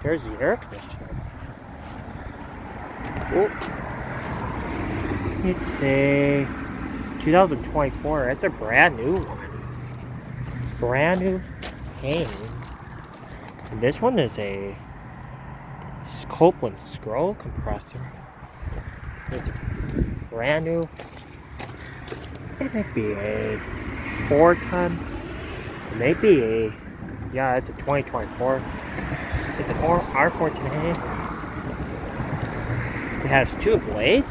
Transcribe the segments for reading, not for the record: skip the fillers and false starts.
there's the air conditioner. Oh, it's a 2024. It's a brand new one. Brand new Payne. And this one is a Copeland scroll compressor. It's brand new. It might be a 4-ton. It may be a, yeah, it's a 2024. It's an R14A. It has 2 blades.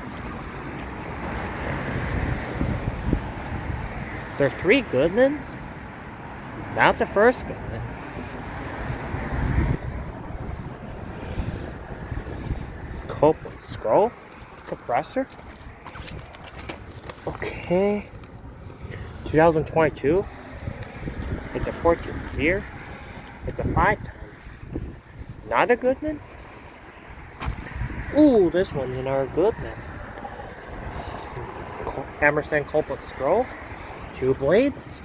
There are 3 Goodmans. That's the first Goodman. Copeland scroll compressor. Okay. 2022. It's a 14 seer. It's a 5-ton. Not a Goodman. Ooh, this one's another Goodman. Emerson Copeland scroll. 2 blades.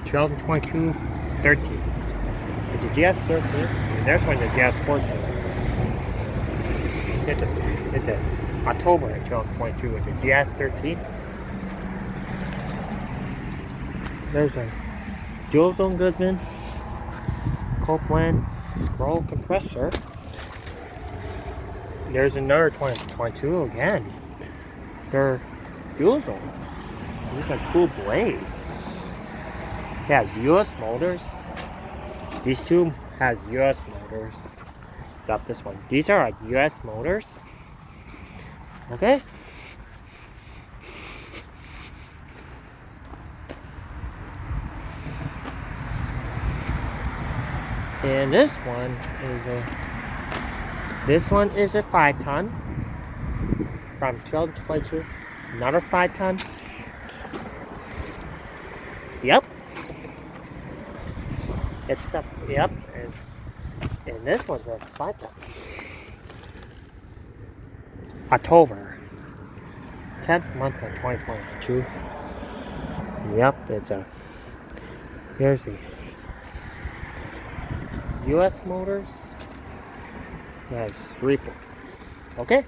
2022 13. It's a GS13. And there's one, the GS14. It's a October 2022 with the GS13. There's a dual zone Goodman Copeland scroll compressor. There's another 2022 again. They're dual zone. These are cool blades. It has US motors. These 2 has US motors. Stop this one. These are like US motors. Okay. And this one is a 5-ton from 2022. Another 5-ton. Yep. It's up. Yep. And this one's a 5-ton. October 10th month of 2022. Yep, it's a. Here's the US motors. It has 3 ports. Okay.